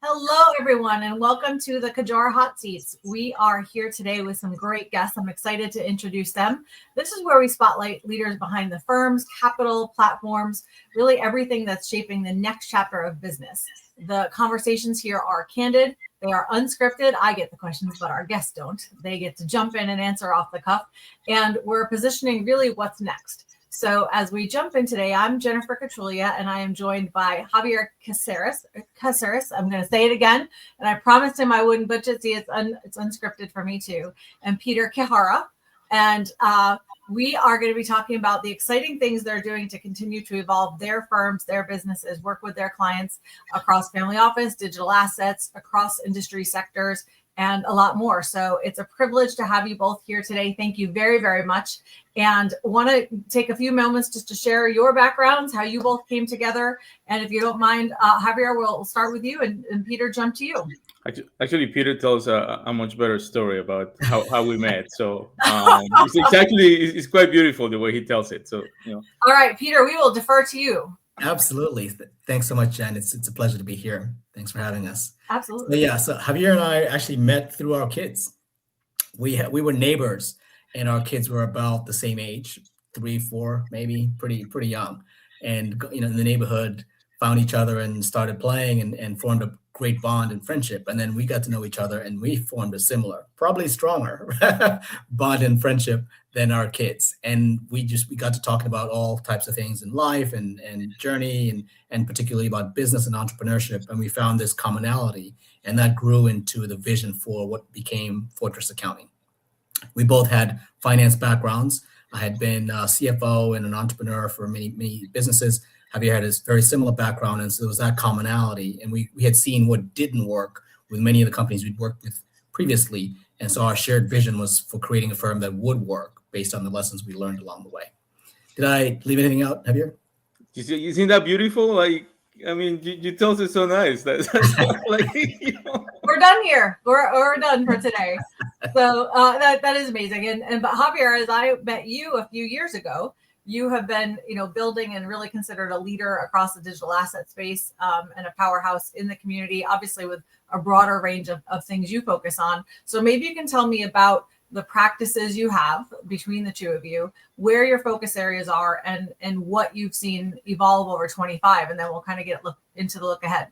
Hello, everyone, and welcome to the Kajora Hot Seats. We are here today with some great guests. I'm excited to introduce them. This is where we spotlight leaders behind the firms, capital, platforms, really everything that's shaping the next chapter of business. The conversations here are candid. They are unscripted. I get the questions, but our guests don't. They get to jump in and answer off the cuff. And we're positioning really what's next. So as we jump in today, I'm Jennifer Catrulia, and I am joined by Javier Caceres. I'm going to say it again, and I promised him I wouldn't butcher it. See, it's unscripted for me too. And Peter Kihara. And we are going to be talking about the exciting things they're doing to continue to evolve their firms, their businesses, work with their clients across family office, digital assets, across industry sectors, and a lot more. So it's a privilege to have you both here today. Thank you very, very much. And want to take a few moments just to share your backgrounds, how you both came together. And if you don't mind, Javier, we'll start with you, and Peter, jump to you. Actually, Peter tells a much better story about how we met. So it's quite beautiful the way he tells it. So, All right, Peter, we will defer to you. Absolutely. Thanks so much, Jen. It's a pleasure to be here. Thanks for having us. Absolutely. So Javier and I actually met through our kids. We were neighbors, and our kids were about the same age, 3, 4, maybe pretty young. And in the neighborhood, found each other and started playing and formed a great bond and friendship. And then we got to know each other, and we formed a similar, probably stronger bond and friendship than our kids. And we got to talking about all types of things in life and journey and particularly about business and entrepreneurship. And we found this commonality, and that grew into the vision for what became Fortress Accounting. We both had finance backgrounds. I had been a CFO and an entrepreneur for many businesses. Javier had a very similar background, and so there was that commonality. And we had seen what didn't work with many of the companies we'd worked with previously. And so our shared vision was for creating a firm that would work based on the lessons we learned along the way. Did I leave anything out, Javier? You see that beautiful? You tell it so nice. That's We're done here. We're done for today. So that is amazing. But Javier, as I met you a few years ago, you have been, building and really considered a leader across the digital asset space and a powerhouse in the community, obviously with a broader range of things you focus on. So maybe you can tell me about the practices you have between the two of you, where your focus areas are, and what you've seen evolve over 25, and then we'll kind of get into the look ahead.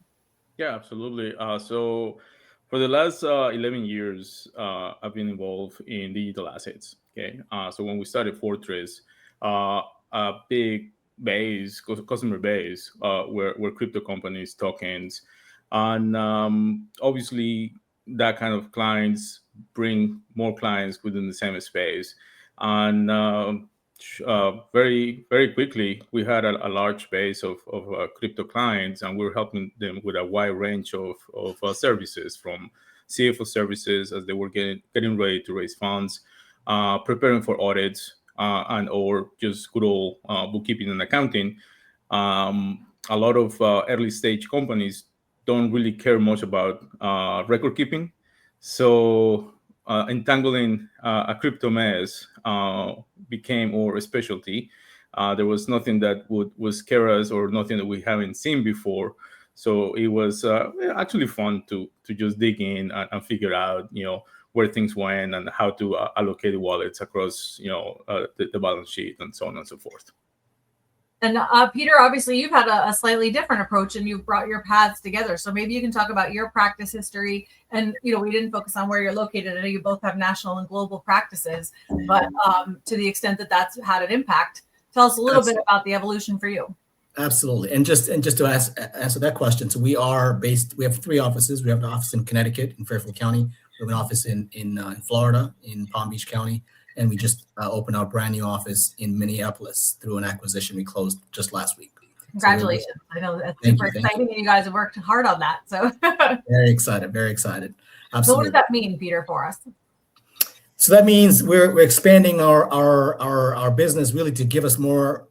Yeah, absolutely. So for the last 11 years, I've been involved in digital assets. Okay. So when we started Fortress, a big customer base were crypto companies, tokens, and obviously that kind of clients bring more clients within the same space. And very, very quickly, we had a large base of crypto clients, and we were helping them with a wide range of services, from CFO services as they were getting ready to raise funds, preparing for audits, and or just good old bookkeeping and accounting. A lot of early stage companies don't really care much about record keeping. So entangling a crypto mess became our specialty. There was nothing that would scare us, or nothing that we haven't seen before. So it was actually fun to just dig in and figure out, where things went and how to allocate the wallets across, the balance sheet and so on and so forth. And Peter, obviously you've had a slightly different approach, and you've brought your paths together. So maybe you can talk about your practice history. And, we didn't focus on where you're located. I know you both have national and global practices, but to the extent that that's had an impact, tell us a little bit about the evolution for you. Absolutely. And just to answer that question, so we have 3 offices. We have an office in Connecticut in Fairfield County. We have an office in Florida in Palm Beach County. And we just opened our brand new office in Minneapolis through an acquisition we closed just last week. Congratulations. I know that's super exciting, and you guys have worked hard on that. So very excited. Absolutely. So what does that mean, Peter, for us? So that means we're expanding our business really to give us more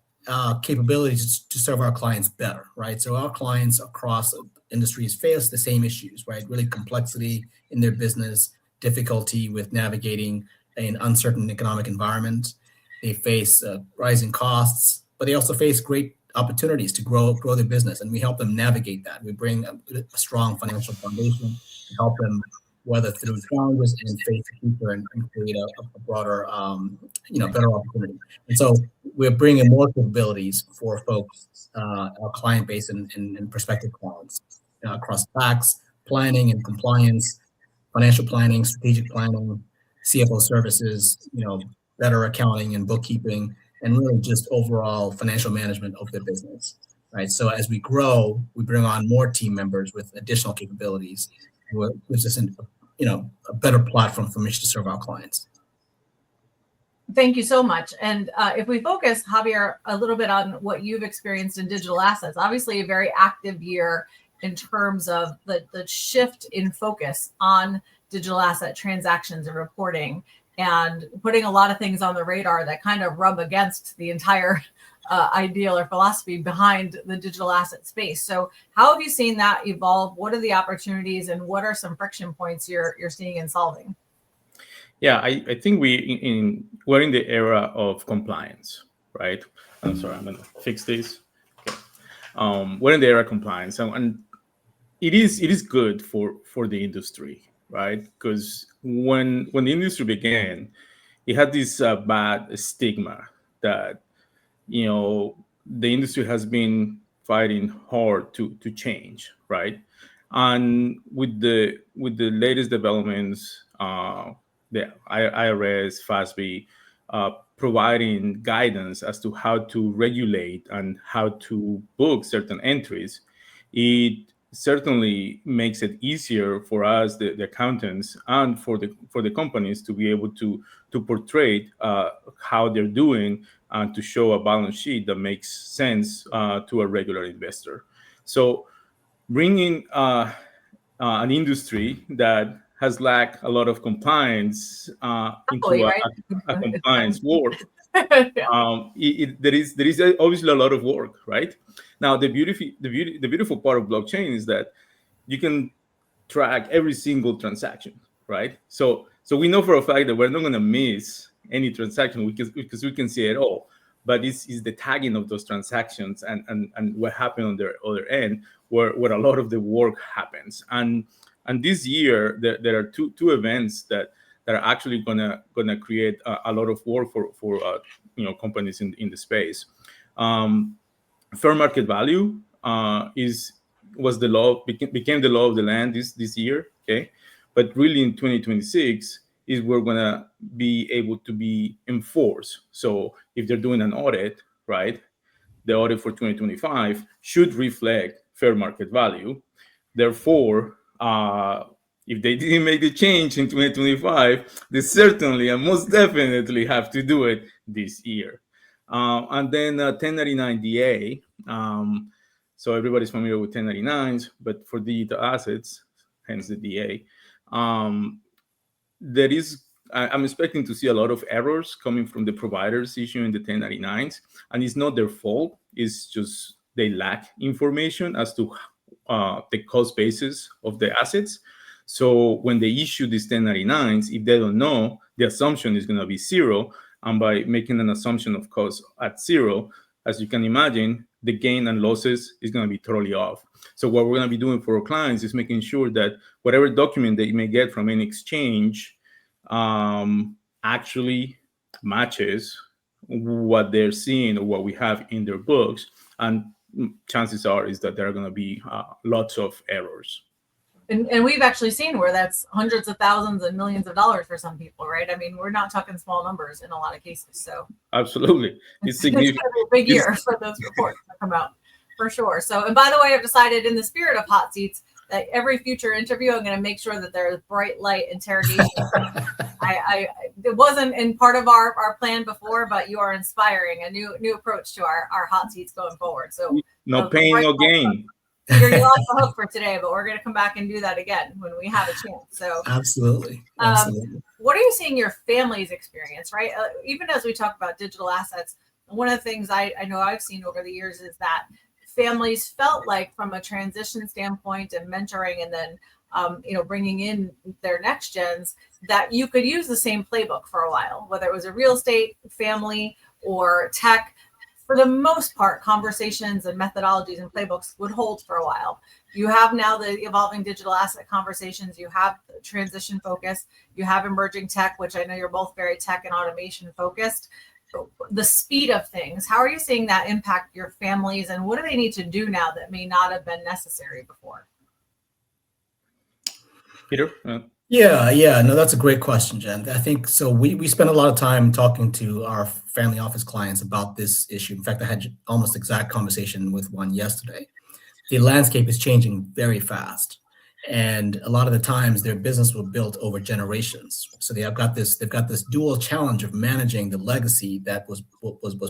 capabilities to serve our clients better, right? So our clients across industries face the same issues, right? Really complexity in their business, difficulty with navigating an uncertain economic environment. They face rising costs, but they also face great opportunities to grow their business, and we help them navigate that. We bring a strong financial foundation to help them weather through challenges and face the future and create a broader, better opportunity. And so we're bringing more capabilities for folks, our client base and prospective clients across tax, planning and compliance, financial planning, strategic planning, CFO services, better accounting and bookkeeping, and really just overall financial management of their business, right? So as we grow, we bring on more team members with additional capabilities, which is a better platform from which to serve our clients. Thank you so much. And if we focus, Javier, a little bit on what you've experienced in digital assets, obviously a very active year in terms of the shift in focus on digital asset transactions and reporting, and putting a lot of things on the radar that kind of rub against the entire ideal or philosophy behind the digital asset space. So how have you seen that evolve? What are the opportunities, and what are some friction points you're seeing and solving? Yeah, I think we're in the era of compliance, right? I'm sorry, I'm gonna fix this. Okay. We're in the era of compliance, and it is good for the industry, right? Because when the industry began, it had this bad stigma that the industry has been fighting hard to change, right? And with the latest developments, the IRS, FASB, providing guidance as to how to regulate and how to book certain entries, it certainly makes it easier for us, the accountants, and for the companies to be able to portray how they're doing and to show a balance sheet that makes sense to a regular investor. So bringing an industry that has lacked a lot of compliance into a compliance world, there is obviously a lot of work, right? Now, the beautiful part of blockchain is that you can track every single transaction, right? So we know for a fact that we're not going to miss any transaction because we can see it all. But it's the tagging of those transactions and what happened on their other end where a lot of the work happens. And this year there are two events that are actually gonna create a lot of work for companies in the space. Fair market value was the law, became the law of the land this year, okay? But really in 2026 is we're gonna be able to be enforced. So if they're doing an audit, right, the audit for 2025 should reflect fair market value. Therefore, if they didn't make the change in 2025, they certainly and most definitely have to do it this year. And then 1099 DA. So everybody's familiar with 1099s, but for digital assets, hence the DA, I'm expecting to see a lot of errors coming from the providers issuing the 1099s, and it's not their fault. It's just they lack information as to the cost basis of the assets. So when they issue these 1099s, if they don't know, the assumption is going to be zero. And by making an assumption of cost at zero, as you can imagine, the gain and losses is going to be totally off. So what we're going to be doing for our clients is making sure that whatever document they may get from any exchange actually matches what they're seeing or what we have in their books. And chances are is that there are going to be lots of errors. And we've actually seen where that's hundreds of thousands and millions of dollars for some people, right? I mean, we're not talking small numbers in a lot of cases. So absolutely, it's significant. It's a big year for those reports that come out, for sure. So, and by the way, I've decided in the spirit of hot seats that every future interview, I'm going to make sure that there's bright light interrogation. It wasn't in part of our plan before, but you are inspiring a new approach to our hot seats going forward. So no pain, no gain. Peter, you're off the hook for today, but we're going to come back and do that again when we have a chance. So absolutely. What are you seeing your family's experience, right? Even as we talk about digital assets, one of the things I know I've seen over the years is that families felt like, from a transition standpoint and mentoring, and then bringing in their next gens, that you could use the same playbook for a while, whether it was a real estate family or tech. for the most part, conversations and methodologies and playbooks would hold for a while. You have now the evolving digital asset conversations. You have transition focus. You have emerging tech, which I know you're both very tech and automation focused. The speed of things, how are you seeing that impact your families, and what do they need to do now that may not have been necessary before? Peter? Yeah, no, that's a great question, Jen. I think so. We spend a lot of time talking to our family office clients about this issue. In fact, I had almost exact conversation with one yesterday. The landscape is changing very fast, and a lot of the times their business was built over generations. So they've got this dual challenge of managing the legacy that was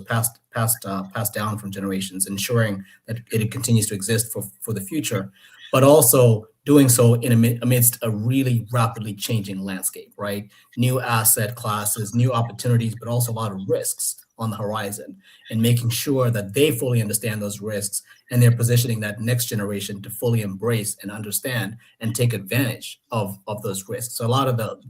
passed down from generations, ensuring that it continues to exist for the future, but also doing so amidst a really rapidly changing landscape, right? New asset classes, new opportunities, but also a lot of risks on the horizon, and making sure that they fully understand those risks and they're positioning that next generation to fully embrace and understand and take advantage of those risks. So a lot of the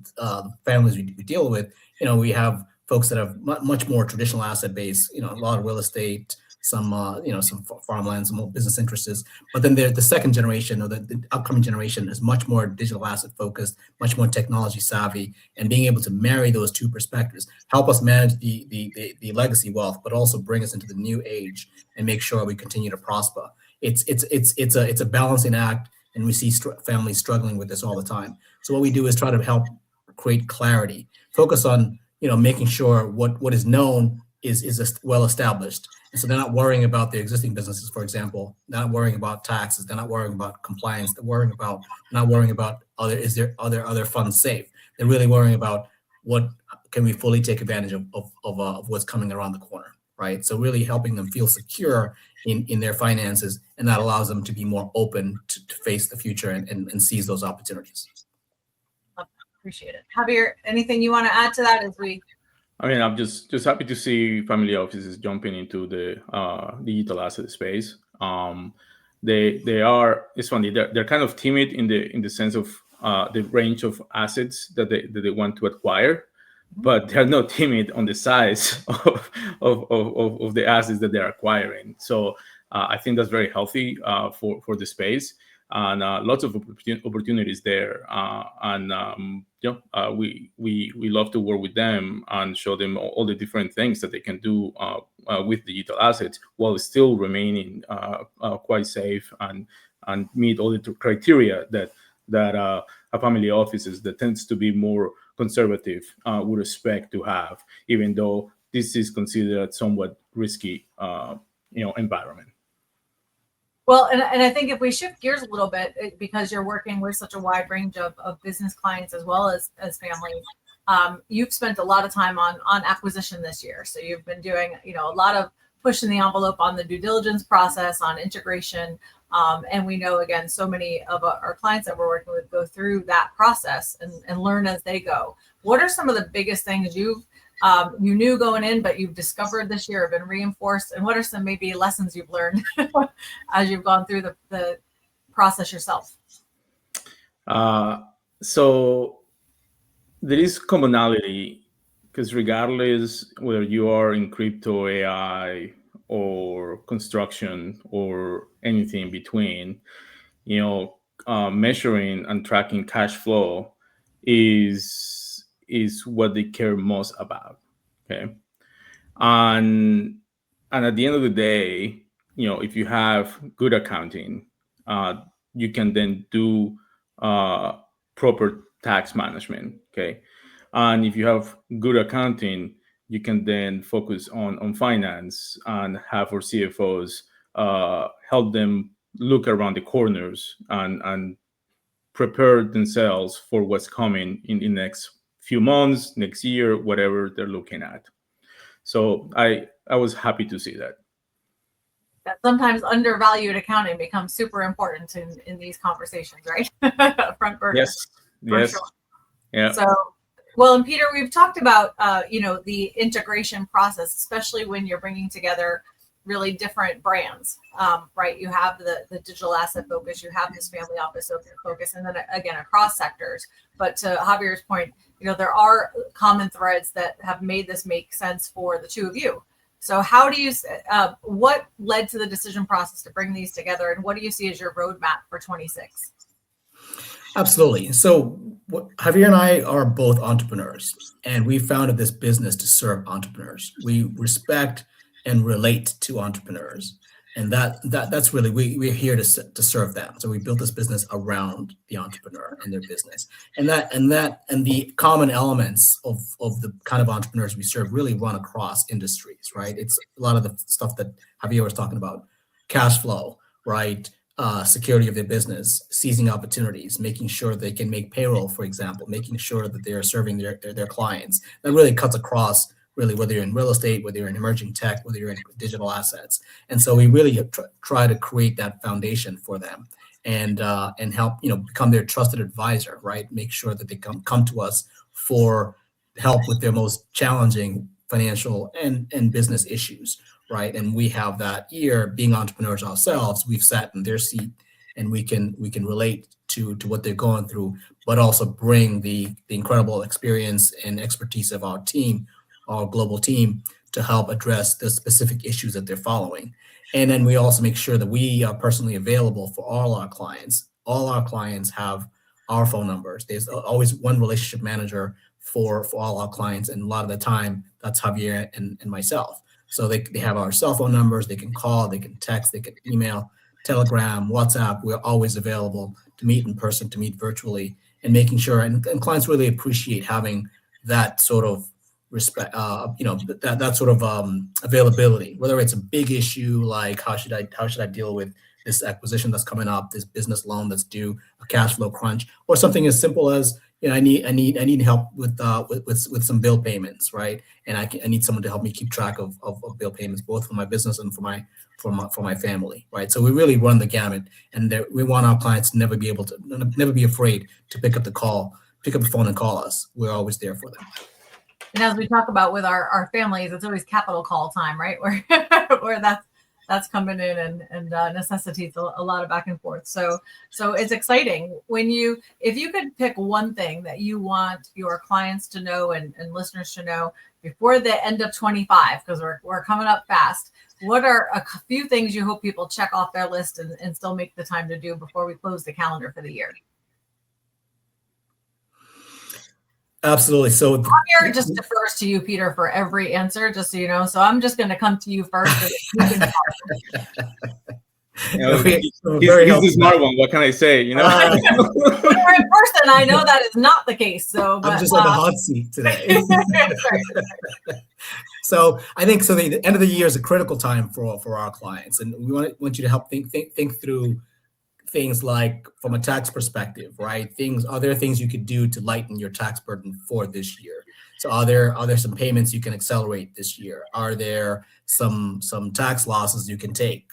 families we deal with, we have folks that have much more traditional asset base, a lot of real estate, some farmland, some more business interests. But then the second generation, or the upcoming generation, is much more digital asset focused, much more technology savvy, and being able to marry those two perspectives help us manage the legacy wealth, but also bring us into the new age and make sure we continue to prosper. It's a balancing act, and we see families struggling with this all the time. So what we do is try to help create clarity, focus on making sure what is known is well established. And so they're not worrying about their existing businesses, for example, not worrying about taxes, they're not worrying about compliance, they're not worrying about other funds safe. They're really worrying about what can we fully take advantage of what's coming around the corner, right? So really helping them feel secure in their finances, and that allows them to be more open to face the future and seize those opportunities. Appreciate it. Javier, anything you want to add to that as we... I'm just happy to see family offices jumping into the digital asset space. They are, it's funny, they're kind of timid in the sense of the range of assets that they want to acquire, but they're not timid on the size of the assets that they're acquiring. So I think that's very healthy for the space, and lots of opportunities there. We love to work with them and show them all the different things that they can do with digital assets while still remaining quite safe and meet all the criteria that a family offices that tends to be more conservative would expect to have, even though this is considered somewhat risky environment. Well, and I think if we shift gears a little bit, because you're working with such a wide range of business clients as well as families, you've spent a lot of time on acquisition this year. So you've been doing, a lot of pushing the envelope on the due diligence process, on integration. And we know, again, so many of our clients that we're working with go through that process and learn as they go. What are some of the biggest things you knew going in, but you've discovered this year, have been reinforced? And what are some maybe lessons you've learned as you've gone through the process yourself? So there is commonality, because regardless whether you are in crypto, AI, or construction, or anything in between, measuring and tracking cash flow is what they care most about. Okay. And at the end of the day, if you have good accounting, you can then do proper tax management. Okay. And if you have good accounting, you can then focus on finance and have our CFOs help them look around the corners and prepare themselves for what's coming in the next few months, next year, whatever they're looking at. So I was happy to see that. That sometimes undervalued accounting becomes super important in these conversations, right? Front burner. Yes. Sure. Yeah. So, well, and Peter, we've talked about, the integration process, especially when you're bringing together really different brands, right? You have the digital asset focus, you have this family office focus, and then again, across sectors. But to Javier's point, there are common threads that have made this make sense for the two of you. So how do you, what led to the decision process to bring these together, and what do you see as your roadmap for 26? Absolutely. So Javier and I are both entrepreneurs, and we founded this business to serve entrepreneurs. We respect and relate to entrepreneurs, and that's really we're here to serve them. So we built this business around the entrepreneur and their business, and the common elements of the kind of entrepreneurs we serve really run across industries, right? It's a lot of the stuff that Javier was talking about, cash flow, right? Security of their business, seizing opportunities, making sure they can make payroll, for example, making sure that they are serving their clients. That really cuts across really whether you're in real estate, whether you're in emerging tech, whether you're in digital assets. And so we really try to create that foundation for them and help become their trusted advisor, right? Make sure that they come to us for help with their most challenging financial and business issues. Right. And we have that ear, being entrepreneurs ourselves, we've sat in their seat and we can relate to what they're going through, but also bring the incredible experience and expertise of our team, our global team, to help address the specific issues that they're following. And then we also make sure that we are personally available for all our clients. All our clients have our phone numbers. There's always one relationship manager for all our clients. And a lot of the time, that's Javier and myself. So they have our cell phone numbers, they can call, they can text, they can email, Telegram, WhatsApp. We're always available to meet in person, to meet virtually, and making sure, and clients really appreciate having that sort of respect, that sort of availability, whether it's a big issue like how should I deal with this acquisition that's coming up, this business loan that's due, a cash flow crunch, or something as simple as, I need help with some bill payments, right? And I need someone to help me keep track of bill payments, both for my business and for my family, right? So we really run the gamut, and we want our clients to never be afraid to pick up the phone and call us. We're always there for them. And as we talk about with our families, it's always capital call time, right? Where that's coming in and necessitates a lot of back and forth. So it's exciting if you could pick one thing that you want your clients to know and listeners to know before the end of 25, because we're coming up fast. What are a few things you hope people check off their list and still make the time to do before we close the calendar for the year? Absolutely. So Javier just defers to you, Peter, for every answer, just so you know. So I'm just going to come to you first. He's the smart one. What can I say? When we're in person, I know that is not the case. So I'm just on the hot seat today. So I think the end of the year is a critical time for our clients, and we want you to help think through things like from a tax perspective, right? Are there things you could do to lighten your tax burden for this year? So are there some payments you can accelerate this year? Are there some tax losses you can take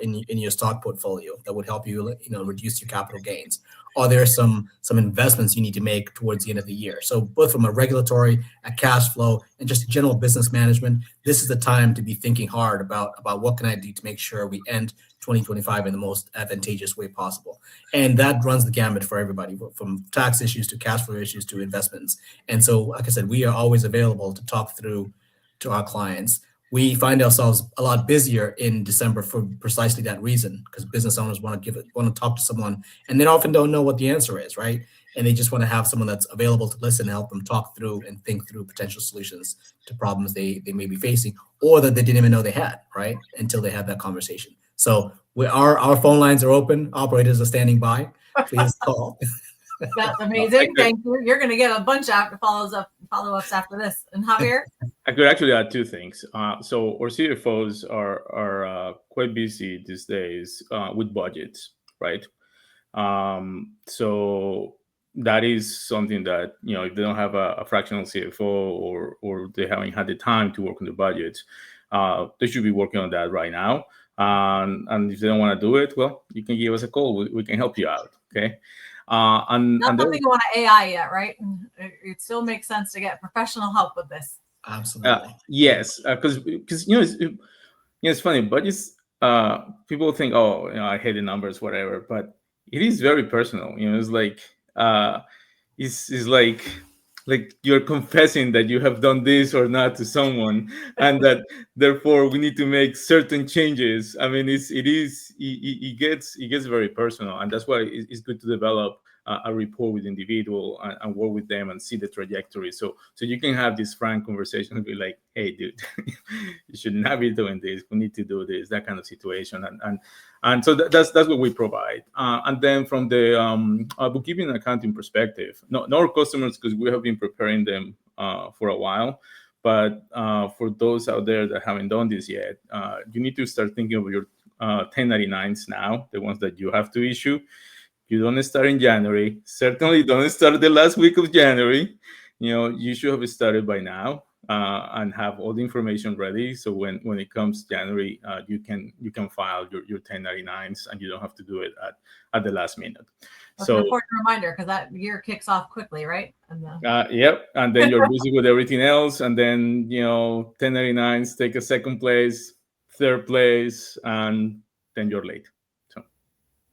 in your stock portfolio that would help you reduce your capital gains? Are there some investments you need to make towards the end of the year? So both from a regulatory, a cash flow, and just general business management, this is the time to be thinking hard about what can I do to make sure we end 2025 in the most advantageous way possible. And that runs the gamut for everybody, from tax issues to cash flow issues to investments. And so, like I said, we are always available to talk through to our clients. We find ourselves a lot busier in December for precisely that reason, because business owners want to talk to someone, and they often don't know what the answer is, right? And they just want to have someone that's available to listen and help them talk through and think through potential solutions to problems they may be facing, or that they didn't even know they had, right? Until they had that conversation. So our phone lines are open. Operators are standing by. Please call. That's amazing. Thank you. You're going to get a bunch of follow-ups after this. And Javier? I could actually add two things. So our CFOs are quite busy these days with budgets, right? So that is something that, if they don't have a fractional CFO or they haven't had the time to work on the budgets, they should be working on that right now. And if they don't want to do it, well, you can give us a call. We can help you out. Okay. Not something you want to AI yet, right? It still makes sense to get professional help with this. Absolutely. Yes, because it's funny. Budgets. People think, I hate the numbers, whatever. But it is very personal. It's like it's like like you're confessing that you have done this or not to someone, and that therefore we need to make certain changes. I mean, it gets very personal, and that's why it's good to develop a rapport with the individual and work with them and see the trajectory. So you can have this frank conversation and be like, hey, dude, you should not be doing this. We need to do this, that kind of situation. And so that's what we provide. And then from the bookkeeping and accounting perspective, not our customers, because we have been preparing them for a while, but for those out there that haven't done this yet, you need to start thinking of your 1099s now, the ones that you have to issue. You don't start in January. Certainly don't start the last week of January. You should have started by now and have all the information ready. So when it comes January, you can file your 1099s and you don't have to do it at the last minute. That's an important reminder because that year kicks off quickly, right? Yep. And then you're busy with everything else. And then, 1099s take a second place, third place, and then you're late.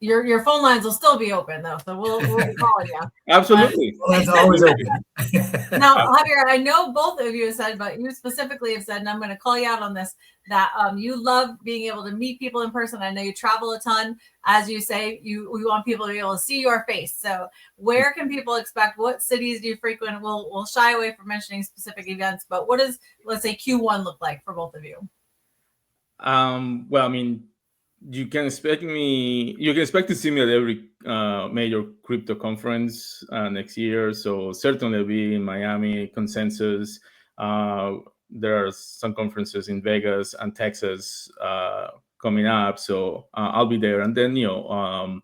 Your phone lines will still be open though, so we'll be calling you. Absolutely. It's always open. Now, Javier, I know both of you have said, but you specifically have said, and I'm going to call you out on this, that you love being able to meet people in person. I know you travel a ton. As you say, we want people to be able to see your face. So where can people expect? What cities do you frequent? We'll shy away from mentioning specific events, but what does, let's say, Q1 look like for both of you? Well, I mean, you can expect to see me at every major crypto conference next year. So certainly I'll be in Miami, Consensus. There are some conferences in Vegas and Texas coming up. So I'll be there. And then, New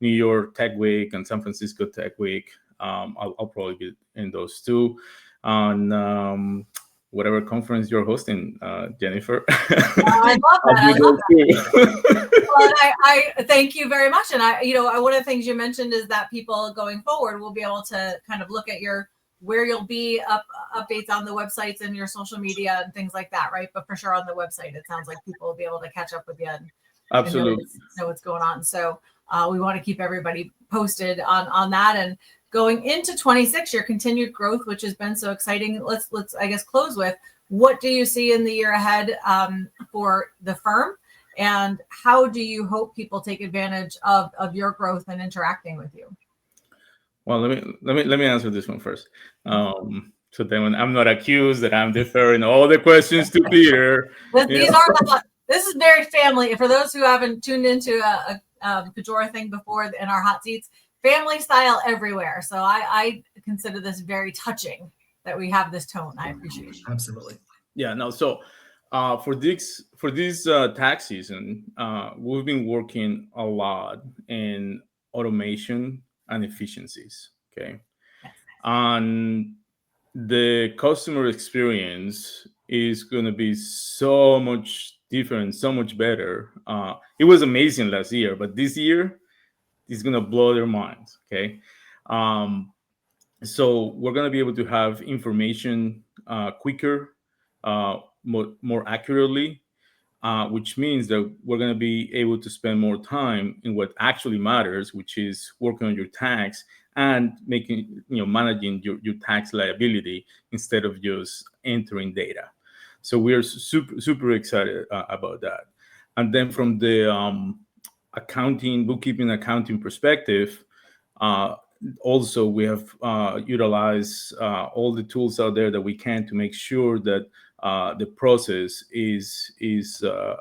York Tech Week and San Francisco Tech Week. I'll probably be in those two. On whatever conference you're hosting, Jennifer. I love that. Well, I thank you very much. And one of the things you mentioned is that people going forward will be able to kind of look at where you'll be, updates on the websites and your social media and things like that, right? But for sure on the website, it sounds like people will be able to catch up with you and absolutely know what's going on. So we want to keep everybody posted on that. And going into 26, your continued growth, which has been so exciting. Let's I guess close with, what do you see in the year ahead for the firm, and how do you hope people take advantage of your growth and interacting with you? Well, let me answer this one first. So then when I'm not accused that I'm deferring all the questions to Peter. This is very family. For those who haven't tuned into a Kajora thing before in our hot seats, family style everywhere. So I consider this very touching that we have this tone. I appreciate it. Absolutely. Yeah, no. So for this tax season, we've been working a lot in automation and efficiencies. Okay. And the customer experience is going to be so much different, so much better. It was amazing last year, but this year, is going to blow their minds. Okay. So we're going to be able to have information quicker, more accurately, which means that we're going to be able to spend more time in what actually matters, which is working on your tax and managing your tax liability instead of just entering data. So we're super excited about that. And then from the bookkeeping accounting perspective, also we have utilized all the tools out there that we can to make sure that the process is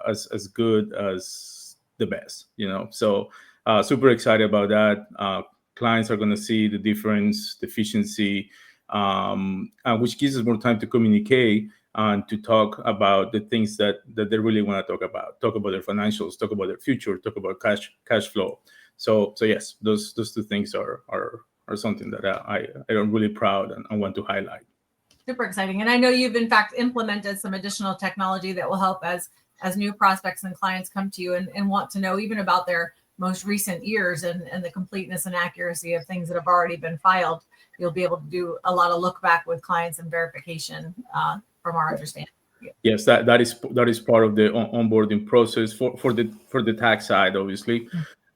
as good as the best. So super excited about that. Clients are going to see the difference, the efficiency, which gives us more time to communicate and to talk about the things that they really want to talk about their financials, talk about their future, talk about cash flow. So yes, those two things are something that I am really proud and I want to highlight. Super exciting. And I know you've in fact implemented some additional technology that will help as new prospects and clients come to you and want to know even about their most recent years and the completeness and accuracy of things that have already been filed. You'll be able to do a lot of look back with clients and verification from our understanding. Yes, that is part of the onboarding process for the tax side, obviously.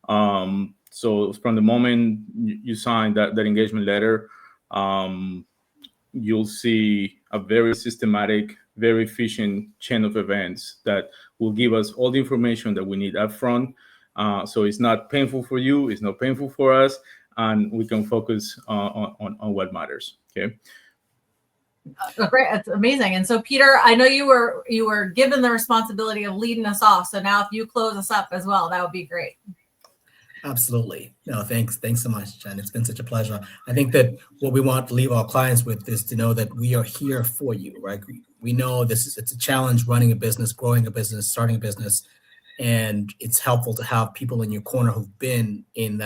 So from the moment you sign that engagement letter, you'll see a very systematic, very efficient chain of events that will give us all the information that we need up front. So it's not painful for you, it's not painful for us, and we can focus on what matters. Okay. Great, that's amazing. And so, Peter, I know you were given the responsibility of leading us off. So now, if you close us up as well, that would be great. Absolutely. No, thanks so much, Jen. It's been such a pleasure. I think that what we want to leave our clients with is to know that we are here for you, right? We know it's a challenge running a business, growing a business, starting a business, and it's helpful to have people in your corner who've been in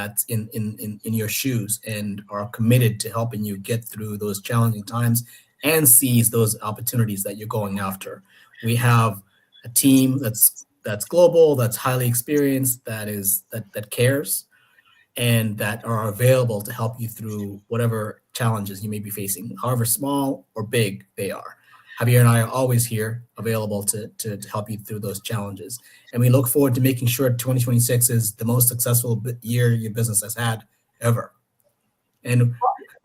your shoes and are committed to helping you get through those challenging times and seize those opportunities that you're going after. We have a team that's global, that's highly experienced, that cares, and that are available to help you through whatever challenges you may be facing, however small or big they are. Javier and I are always here, available to help you through those challenges. And we look forward to making sure 2026 is the most successful year your business has had ever. And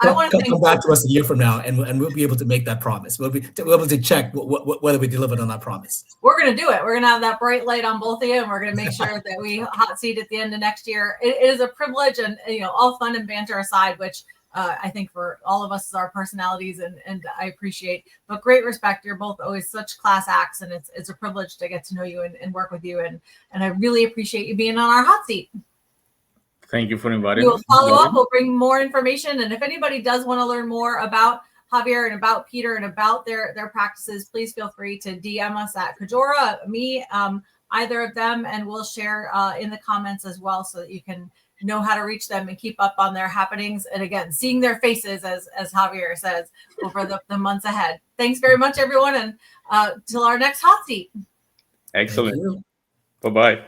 come back to us a year from now, and we'll be able to make that promise. We'll be able to check whether we delivered on that promise. We're going to do it. We're going to have that bright light on both of you, and we're going to make sure that we hot seat at the end of next year. It is a privilege, and all fun and banter aside, which I think for all of us is our personalities, and I appreciate. But great respect. You're both always such class acts, and it's a privilege to get to know you and work with you, and I really appreciate you being on our hot seat. Thank you for inviting me. We'll follow up. We'll bring more information. And if anybody does want to learn more about Javier and about Peter and about their practices, please feel free to DM us at Kajora, me, either of them, and we'll share in the comments as well so that you can know how to reach them and keep up on their happenings. And again, seeing their faces, as Javier says, over the months ahead. Thanks very much, everyone. And till our next hot seat. Excellent. Bye-bye.